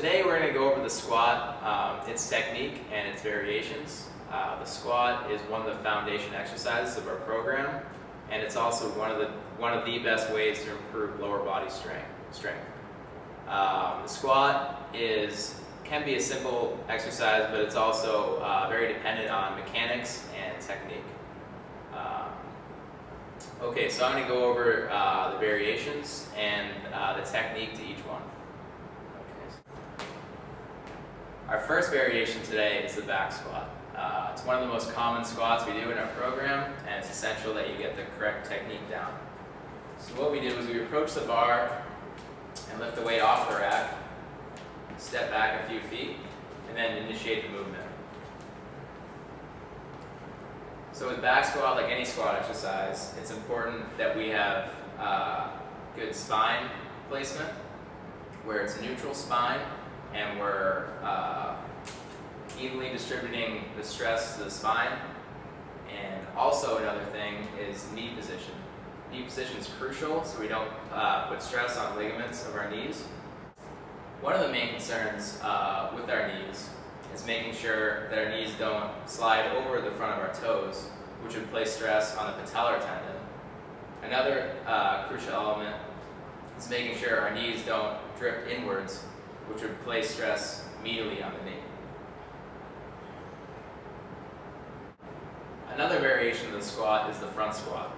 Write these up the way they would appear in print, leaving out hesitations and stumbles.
Today we're going to go over the squat, its technique and its variations. The squat is one of the foundation exercises of our program, and it's also one of the best ways to improve lower body strength. The squat can be a simple exercise, but it's also very dependent on mechanics and technique. Okay, so I'm going to go over the variations and the technique to each one. Our first variation today is the back squat. It's one of the most common squats we do in our program, and it's essential that you get the correct technique down. So what we do is we approach the bar and lift the weight off the rack, step back a few feet, and then initiate the movement. So with back squat, like any squat exercise, it's important that we have good spine placement, where it's a neutral spine, and we're evenly distributing the stress to the spine. And also another thing is knee position. Knee position is crucial so we don't put stress on ligaments of our knees. One of the main concerns with our knees is making sure that our knees don't slide over the front of our toes, which would place stress on the patellar tendon. Another crucial element is making sure our knees don't drift inwards, which would place stress medially on the knee. Another variation of the squat is the front squat.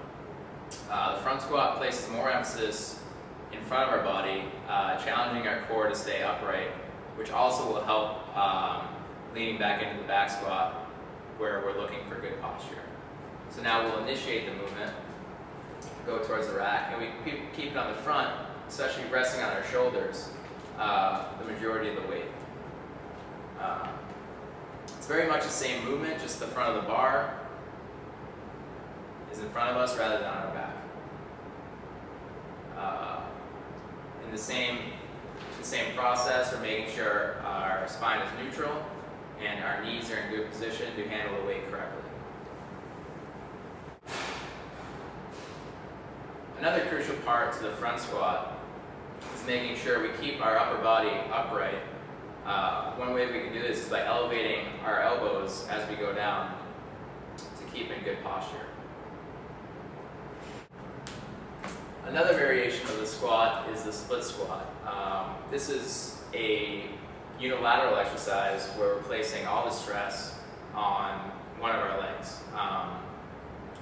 The front squat places more emphasis in front of our body, challenging our core to stay upright, which also will help leaning back into the back squat, where we're looking for good posture. So now we'll initiate the movement, go towards the rack, and we keep it on the front, especially resting on our shoulders, the majority of the weight. It's very much the same movement, just the front of the bar is in front of us rather than on our back. In the same process, we're making sure our spine is neutral and our knees are in good position to handle the weight correctly. Another crucial part to the front squat is making sure we keep our upper body upright. One way we can do this is by elevating our elbows as we go down to keep in good posture. Another variation of the squat is the split squat. This is a unilateral exercise where we're placing all the stress on one of our legs.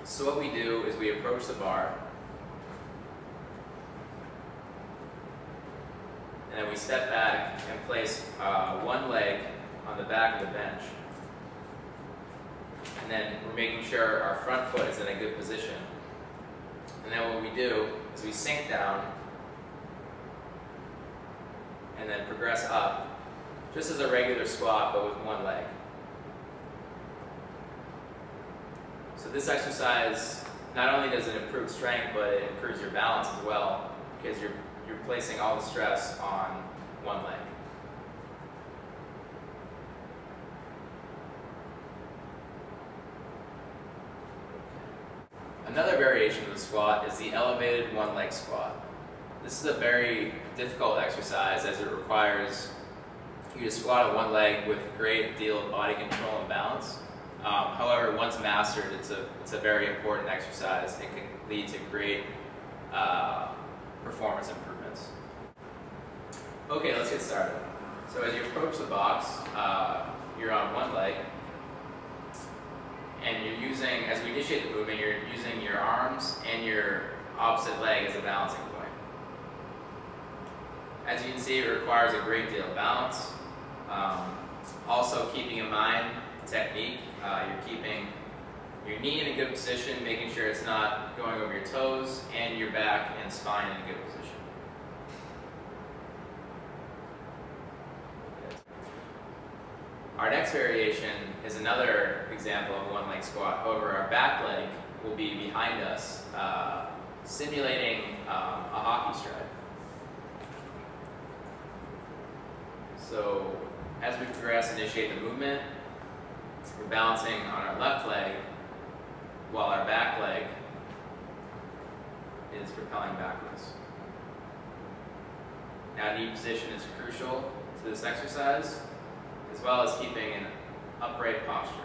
So what we do is we approach the bar, and then we step back and place one leg on the back of the bench. And then we're making sure our front foot is in a good position. And then what we do is we sink down and then progress up, just as a regular squat, but with one leg. So this exercise, not only does it improve strength, but it improves your balance as well, because you're placing all the stress on one leg. Another variation of the squat is the elevated one-leg squat. This is a very difficult exercise as it requires you to squat on one leg with a great deal of body control and balance. However, once mastered, it's a very important exercise and can lead to great performance improvements. Okay, let's get started. So as you approach the box, you're on one leg, and you're using, as we initiate the movement, you're using your arms and your opposite leg as a balancing point. As you can see, it requires a great deal of balance. Also keeping in mind the technique, you're keeping your knee in a good position, making sure it's not going over your toes, and your back and spine in a good position. Our next variation is another example of a one-leg squat. However, our back leg will be behind us, simulating a hockey stride. So as we progress, initiate the movement, we're balancing on our left leg while our back leg is propelling backwards. Now, knee position is crucial to this exercise, as well as keeping an upright posture.